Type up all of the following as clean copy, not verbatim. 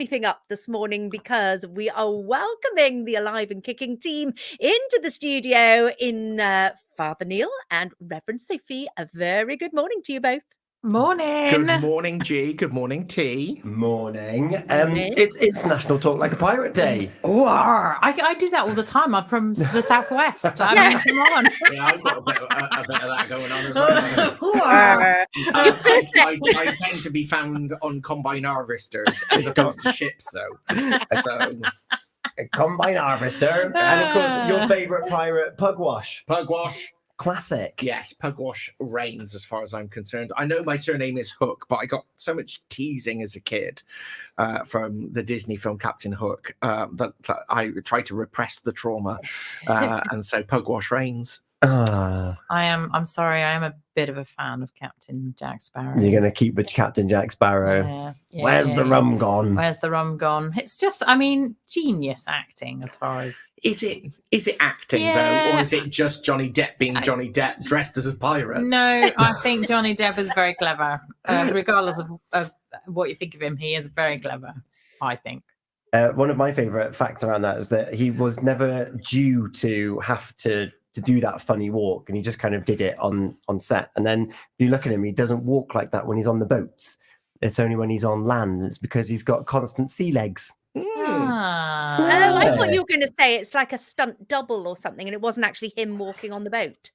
Anything up this morning because we are welcoming the Alive and Kicking team into the studio in Father Neil and Reverend Sophie. A very good morning to you both. Morning. Good morning, G. Good morning, T. Morning. It's International Talk Like a Pirate Day. Oh, I do that all the time. I'm from the southwest. I mean, come on. Yeah, I've got a bit of that going on as well. I tend to be found on combine harvesters as opposed to ships, though. So, A combine harvester. And of course, your favourite pirate, Pugwash. Pugwash. Classic. Yes, Pugwash reigns as far as I'm concerned. I know my surname is Hook, but I got so much teasing as a kid from the Disney film Captain Hook that I tried to repress the trauma. And so Pugwash reigns. I'm sorry, I am a bit of a fan of Captain Jack Sparrow. You're going to keep with Captain Jack Sparrow. Yeah, Where's the rum gone? Where's the rum gone? It's just, I mean, genius acting as far as... Is it acting, though? Or is it just Johnny Depp being Johnny Depp dressed as a pirate? No, I think Johnny Depp is very clever. Regardless of what you think of him, he is very clever, I think. One of my favourite facts around that is that he was never due to have to do that funny walk, and he just kind of did it on set. And then if you look at him, he doesn't walk like that when he's on the boats. It's only when he's on land, and it's because he's got constant sea legs. I thought you were going to say it's like a stunt double or something, and it wasn't actually him walking on the boat.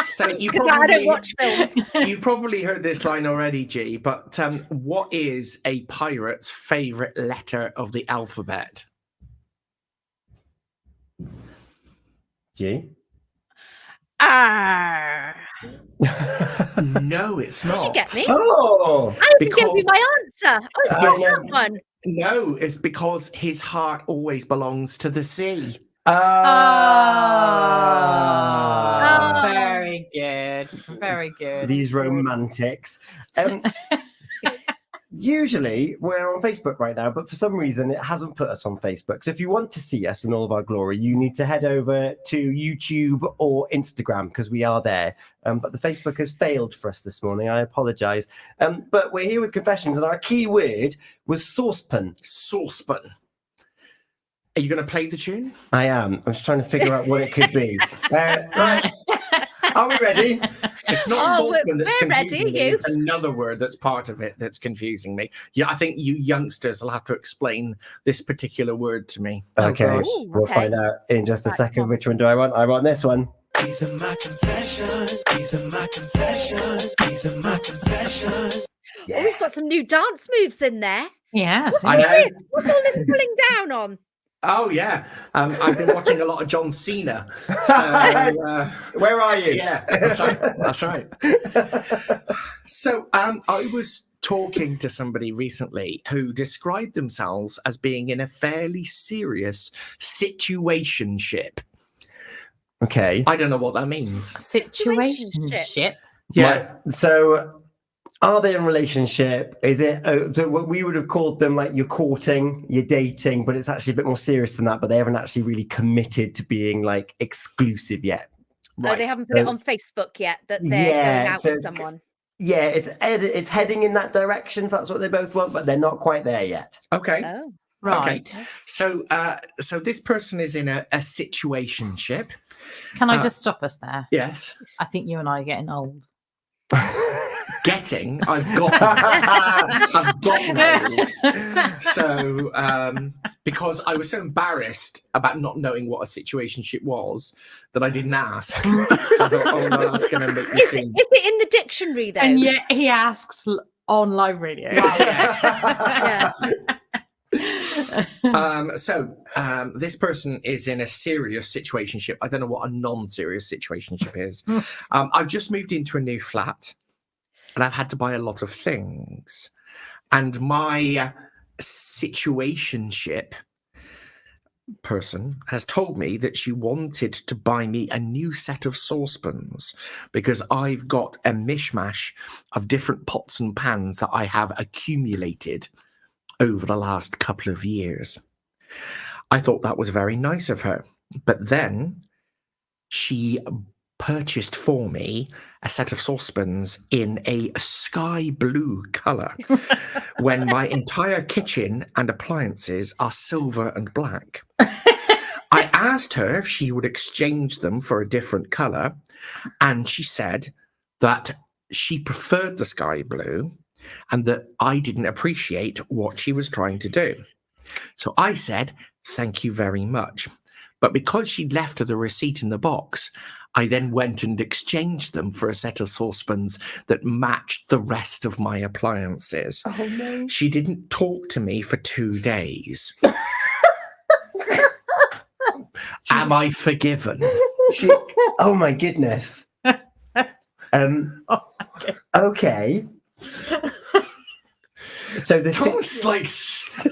So I don't watch films. You probably heard this line already, G, but what is a pirate's favourite letter of the alphabet? G? No, it's not. Did you get me? Oh! I didn't give you my answer. I was guessing that one. No, it's because his heart always belongs to the sea. Very good. Very good. These romantics. Usually we're on Facebook right now, but for some reason it hasn't put us on Facebook. So if you want to see us in all of our glory, you need to head over to YouTube or Instagram, because we are there. But the Facebook has failed for us this morning. I apologize. But we're here with confessions, and our key word was saucepan. Saucepan. Are you going to play the tune? I am. I'm just trying to figure out what it could be. Right. Are we ready? It's not saucepan that's confusing ready, me. It's another word that's part of it that's confusing me. Yeah, I think you youngsters will have to explain this particular word to me. Okay, we'll find out in just a second. Which one do I want? I want this one. These are my confessions. These are my confessions. These are my confessions. Yeah. Oh, he's got some new dance moves in there. Yes. What's all this pulling down on? Oh, yeah. I've been watching a lot of John Cena. So, where are you? Yeah, that's right. So I was talking to somebody recently who described themselves as being in a fairly serious situationship. Okay. I don't know what that means. Situationship? Yeah. So are they in a relationship? Is it so what we would have called them like you're courting, you're dating, but it's actually a bit more serious than that, but they haven't actually really committed to being like exclusive yet. Right. Oh, they haven't put it on Facebook yet that they're going out with someone. Yeah, it's heading in that direction if that's what they both want, but they're not quite there yet. Okay. Oh. Right. Okay. So this person is in a situationship. Can I just stop us there? Yes. I think you and I are getting old. I've gotten old. So because I was so embarrassed about not knowing what a situationship was that I didn't ask. So I thought, oh no, that's going to make me seem... Is it in the dictionary though? And yet he asks on live radio. Oh, yes. Yeah. So this person is in a serious situationship. I don't know what a non-serious situationship is. I've just moved into a new flat and I've had to buy a lot of things. And my situationship person has told me that she wanted to buy me a new set of saucepans because I've got a mishmash of different pots and pans that I have accumulated over the last couple of years. I thought that was very nice of her. But then she purchased for me a set of saucepans in a sky blue colour when my entire kitchen and appliances are silver and black. I asked her if she would exchange them for a different colour, and she said that she preferred the sky blue and that I didn't appreciate what she was trying to do. So I said, thank you very much. But because she'd left her the receipt in the box, I then went and exchanged them for a set of saucepans that matched the rest of my appliances. Oh, no. She didn't talk to me for 2 days. Am I forgiven? Oh, my goodness. Okay. So the Tom's like struck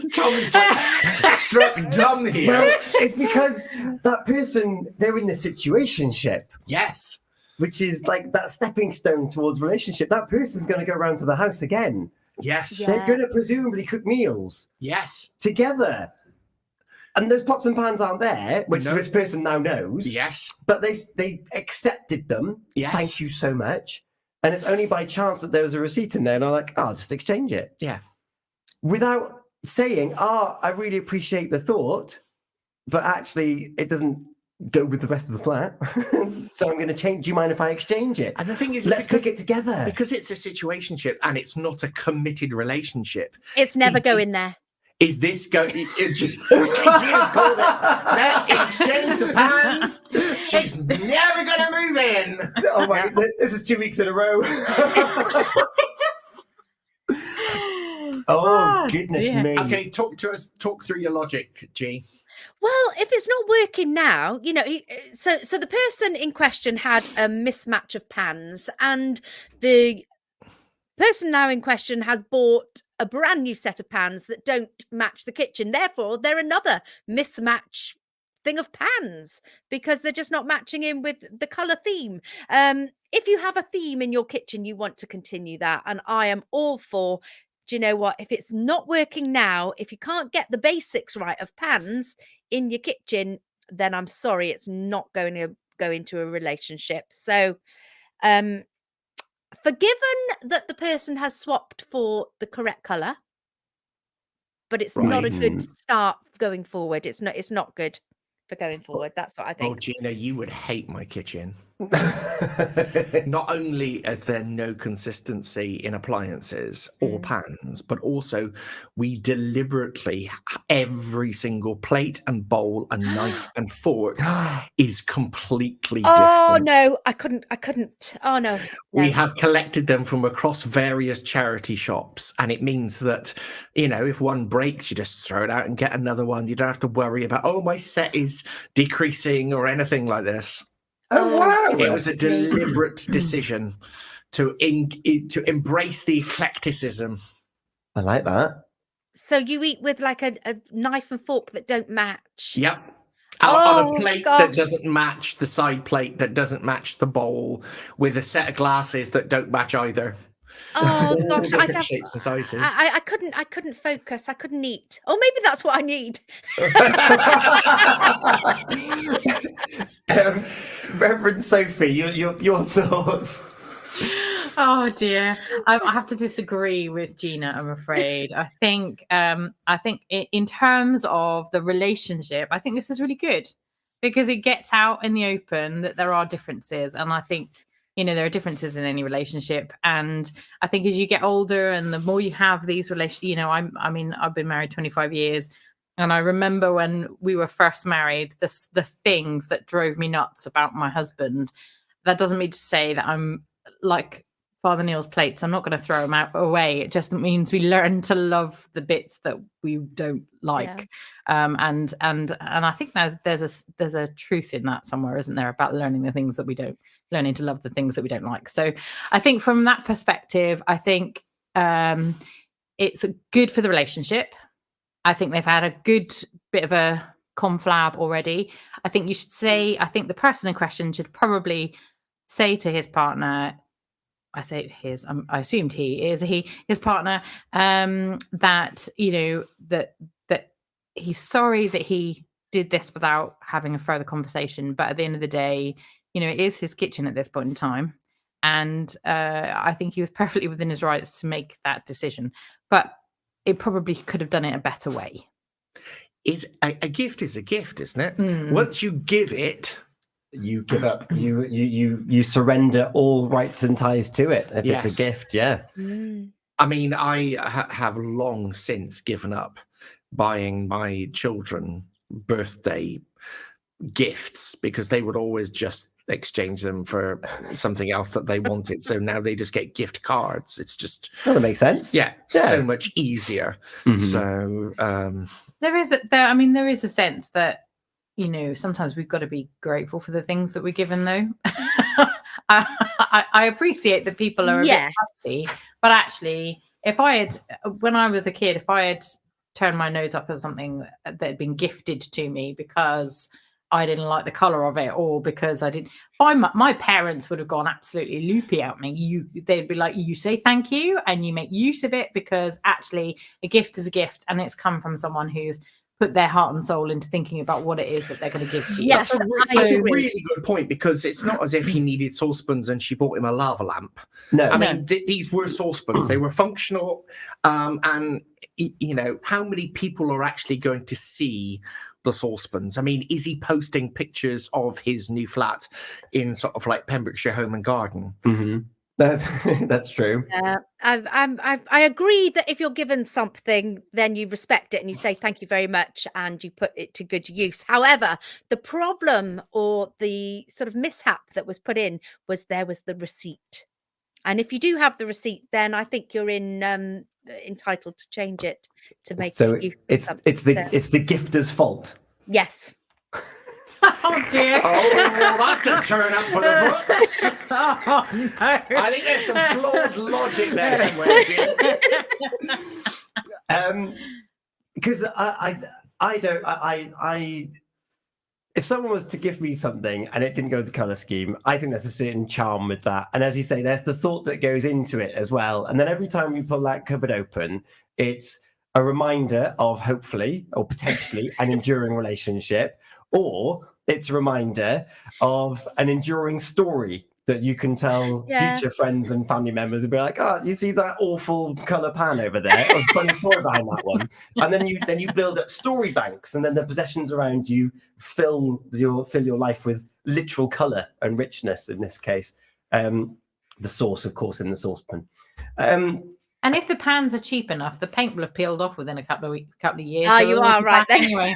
dumb here. well, it's because that person, they're in the situationship, Yes. which is like that stepping stone towards relationship. That person's going to go around to the house again. Yes. Yeah. They're going to presumably cook meals Yes. together. And those pots and pans aren't there, which No. this person now knows. Yes. But they accepted them. Yes. Thank you so much. And it's only by chance that there was a receipt in there, and I'm like, oh, I'll just exchange it. Yeah. Without saying, I really appreciate the thought, but actually it doesn't go with the rest of the flat. So I'm going to change. Do you mind if I exchange it? And the thing is, Let's cook it together. because it's a situationship and it's not a committed relationship. It's never Is- going there. Is this going? Gina's called it. Let's exchange the pans. She's never going to move in. Oh my! This is 2 weeks in a row. Oh goodness dear. me! Okay, talk to us. Talk through your logic, G. Well, if it's not working now, so the person in question had a mismatch of pans, and the person now in question has bought a brand new set of pans that don't match the kitchen. Therefore, they're another mismatch thing of pans because they're just not matching in with the color theme. If you have a theme in your kitchen, you want to continue that, and I am all for. Do you know what? If it's not working now, if you can't get the basics right of pans in your kitchen, then I'm sorry, it's not going to go into a relationship. So, forgiven that the person has swapped for the correct color, but it's not a good Right. start going forward. It's not good for going forward. That's what I Oh, think. Gina, you would hate my kitchen. Not only is there no consistency in appliances or pans, but also we deliberately, every single plate and bowl and knife and fork is completely Oh different. no, I couldn't. Oh no. We No. have collected them from across various charity shops, and it means that, if one breaks, you just throw it out and get another one. You don't have to worry about, oh, my set is decreasing or anything like this. Oh wow! It was a deliberate decision to embrace the eclecticism. I like that. So you eat with like a knife and fork that don't match. Yep. On Oh, a plate gosh. that doesn't match the side plate, that doesn't match the bowl, with a set of glasses that don't match either. Oh All gosh, I'd different have, shapes and sizes. I couldn't focus. I couldn't eat. Or maybe that's what I need. Reverend Sophie, your thoughts? Oh dear, I have to disagree with Gina. I'm afraid. I think in terms of the relationship, I think this is really good because it gets out in the open that there are differences, and I think there are differences in any relationship. And I think as you get older and the more you have these relations, I've been married 25 years. And I remember when we were first married, the things that drove me nuts about my husband. That doesn't mean to say that I'm like Father Neil's plates. I'm not going to throw them away. It just means we learn to love the bits that we don't like. And I think there's a truth in that somewhere, isn't there? About learning the things that we don't, learning to love the things that we don't like. So I think from that perspective, I think it's good for the relationship. I think they've had a good bit of a conflab already. I think the person in question should probably say to his partner, I assumed his partner, that, that he's sorry that he did this without having a further conversation. But at the end of the day, You know, it is his kitchen at this point in time. And I think he was perfectly within his rights to make that decision. But it probably could have done it a better way. Is a gift is a gift, isn't it? Mm. Once you give it, You give up. You surrender all rights and ties to it. If it's Yes. a gift, yeah. Mm. I mean, I have long since given up buying my children birthday gifts because they would always just exchange them for something else that they wanted. So now they just get gift cards. It's just, Well, that makes sense. yeah, Yeah. so much easier. Mhm. So There is a sense that, you know, sometimes we've got to be grateful for the things that we're given, though. I appreciate that people are a Yes. bit fussy, but actually, when I was a kid, if I had turned my nose up at something that had been gifted to me because I didn't like the color of it, or because I didn't, my parents would have gone absolutely loopy at me. They'd be like, you say thank you and you make use of it, because actually a gift is a gift and it's come from someone who's put their heart and soul into thinking about what it is that they're going to give to you. Yes, that's a really good point, because it's not as if he needed saucepans and she bought him a lava lamp. No, I mean, these were saucepans. They were functional. And, you know, how many people are actually going to see the saucepans? I mean, is he posting pictures of his new flat in sort of like Pembrokeshire Home and Garden? Mhm. That's true. I agree that if you're given something, then you respect it and you say thank you very much and you put it to good use. However, the problem or the sort of mishap that was put in was there was the receipt. And if you do have the receipt, then I think you're entitled to change it to make So use of it's something. it's the gifter's fault. Yes. Oh dear. Oh, that's a turn up for the books. Oh no. I think there's some flawed logic there somewhere, Jim. Because if someone was to give me something and it didn't go with the color scheme, I think there's a certain charm with that. And as you say, there's the thought that goes into it as well. And then every time we pull that cupboard open, it's a reminder of hopefully or potentially an enduring relationship, or it's a reminder of an enduring story that you can tell future friends and family members and be like, oh, you see that awful color pan over there? There's a funny story behind that one. And then you build up story banks, and then the possessions around you fill your life with literal color and richness. In this case, the sauce, of course, in the saucepan. And if the pans are cheap enough, the paint will have peeled off within a couple of years. Oh, so you it'll are be right back there. anyway.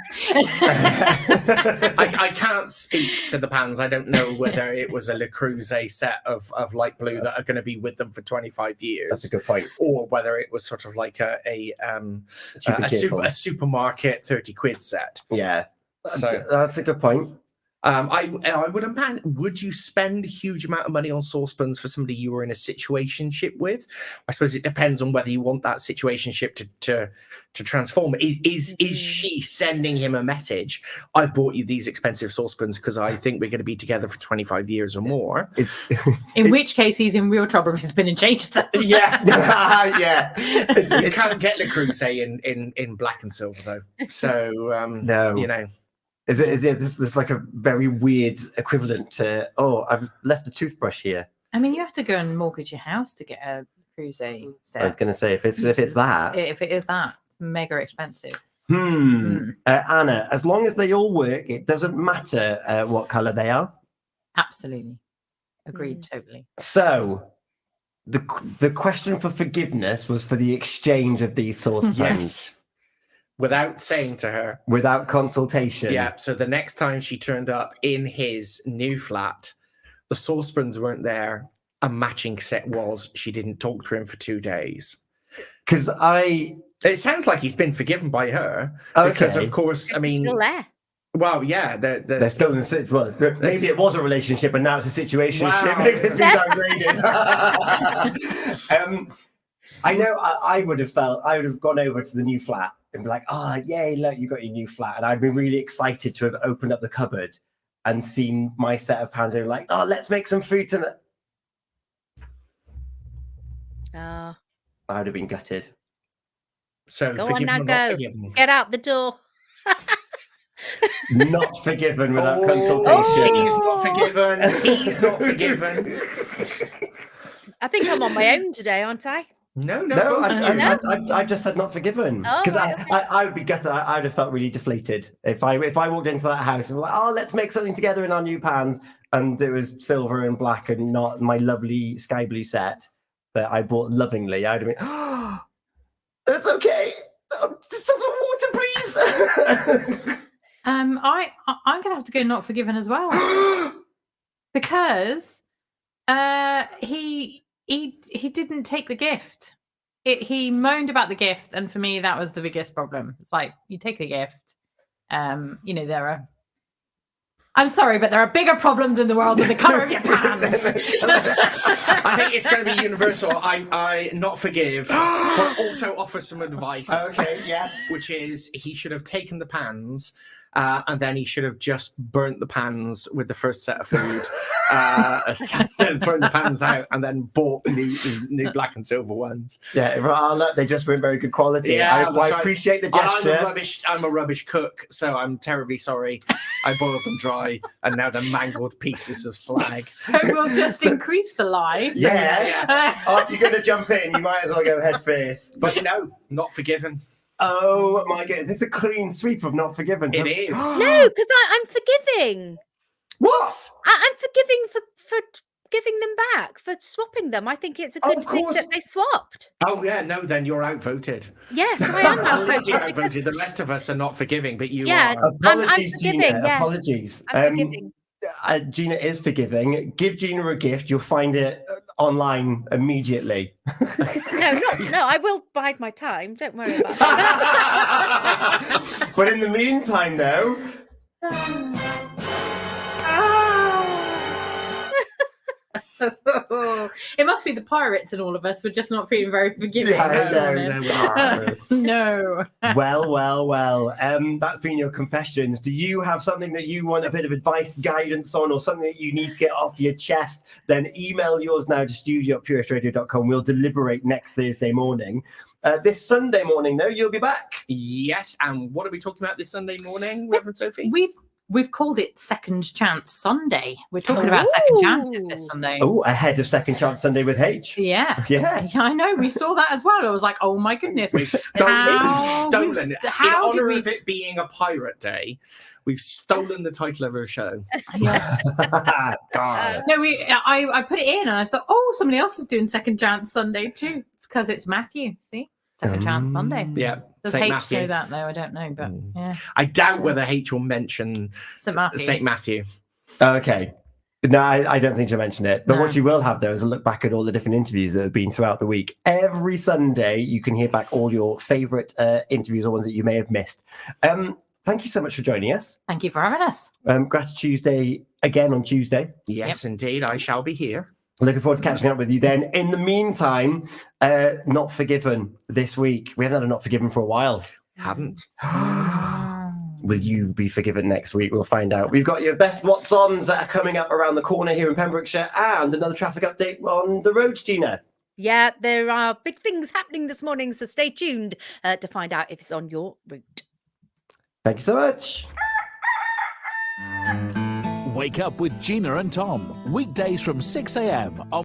I can't speak to the pans. I don't know whether it was a Le Creuset set of light blue that are going to be with them for 25 years. That's a good point. Or whether it was sort of like a supermarket 30 quid set. Yeah, So that's a good point. I would imagine, would you spend a huge amount of money on saucepans for somebody you were in a situationship with? I suppose it depends on whether you want that situationship to transform. Is she sending him a message? I've bought you these expensive saucepans because I think we're going to be together for 25 years or more. In which case, he's in real trouble if he's been changed. Yeah, Yeah. you can't get Le Creuset in black and silver though. So No. you know. Is this like a very weird equivalent to, oh, I've left a toothbrush here? I mean, you have to go and mortgage your house to get a Creuset set. I was going to say, if it's that. If it is that, it's mega expensive. Anna, as long as they all work, it doesn't matter what color they are. Absolutely. Agreed, totally. So the question for forgiveness was for the exchange of these saucepans. Yes. Without saying to her. Without consultation. Yeah. So the next time she turned up in his new flat, the saucepans weren't there. A matching set was. She didn't talk to him for 2 days. Because It sounds like he's been forgiven by her. Okay. Because, of course, I mean. Still there. Well, yeah. They're still in the well, maybe it was a relationship and now it's a situation. Wow. Maybe it's been downgraded. I know I would have gone over to the new flat and be like, oh, yay, look, you got your new flat. And I'd be really excited to have opened up the cupboard and seen my set of pans. And like, oh, let's make some food tonight. I would have been gutted. So Go on forgiven now, or not go. forgiven? Get out the door. Not forgiven without Oh, consultation. he's not forgiven. He's not forgiven. I think I'm on my own today, aren't I? No, No, both of you. I just said not forgiven Oh, because right, okay. I would be gutted. I'd have felt really deflated if I walked into that house and was like, oh, let's make something together in our new pans, and it was silver and black and not my lovely sky blue set that I bought lovingly. I'd have been, oh, that's okay. Just some water, please. I'm gonna have to go not forgiven as well because he didn't take the gift. He moaned about the gift, and for me that was the biggest problem. It's like, you take the gift. I'm sorry, but there are bigger problems in the world than the colour of your pants. I think it's going to be universal. I not forgive, but also offer some advice. Okay, yes. Which is, he should have taken the pans, and then he should have just burnt the pans with the first set of food, and thrown the pans out, and then bought new black and silver ones. Yeah, look, they just weren't very good quality. Yeah, I appreciate the gesture. I'm a rubbish cook, so I'm terribly sorry. I boiled them dry, and now they're mangled pieces of slag. So we'll just increase the lies. Yeah. Oh, if you're going to jump in, you might as well go head first. But no, not forgiven. Oh my goodness, it's a clean sweep of not forgiven. It is. No, because I'm forgiving. What? I'm forgiving for giving them back, for swapping them. I think it's a good thing that they swapped. Oh yeah, no, then you're outvoted. Yes, I am Completely outvoted. outvoted. The rest of us are not forgiving, but you Yeah. are. Apologies, I'm Gina. forgiving, yeah. Apologies. I'm forgiving. Gina is forgiving. Give Gina a gift. You'll find it online immediately. No, I will bide my time. Don't worry about that. But in the meantime, though, It must be the pirates in all of us. We're just not feeling very forgiving. Yeah, No. well. That's been your confessions. Do you have something that you want a bit of advice, guidance on, or something that you need to get off your chest? Then email yours now to studio@purestradio.com. We'll deliberate next Thursday morning. This Sunday morning, though, you'll be back. Yes, and what are we talking about this Sunday morning, Reverend Sophie? We've called it Second Chance Sunday. We're talking about second chances this Sunday. Oh, ahead of Second Chance Sunday with H. Yeah. Yeah. I know. We saw that as well. I was like, oh my goodness. We've stolen it. In How did honor we? of it being a pirate day, we've stolen the title of our show. Yeah. God. No, I put it in and I thought, oh, somebody else is doing Second Chance Sunday too. It's because it's Matthew. See, Second Chance Sunday. Yeah, Does St. H Matthew. know that though? I don't know, but yeah, I doubt whether H will mention St. Matthew. St. Matthew. Okay. No, I don't think she'll mention it. But No. what she will have, though, is a look back at all the different interviews that have been throughout the week. Every Sunday, you can hear back all your favourite interviews or ones that you may have missed. Thank you so much for joining us. Thank you for having us. Gratitude Tuesday again on Tuesday. Yes, indeed, I shall be here. Looking forward to catching up with you then. In the meantime, Not Forgiven this week. We haven't had a Not Forgiven for a while. Haven't. Will you be forgiven next week? We'll find out. We've got your best what's-ons that are coming up around the corner here in Pembrokeshire and another traffic update on the roads, Gina. Yeah, there are big things happening this morning, so stay tuned to find out if it's on your route. Thank you so much. Wake up with Gina and Tom, weekdays from 6 a.m. on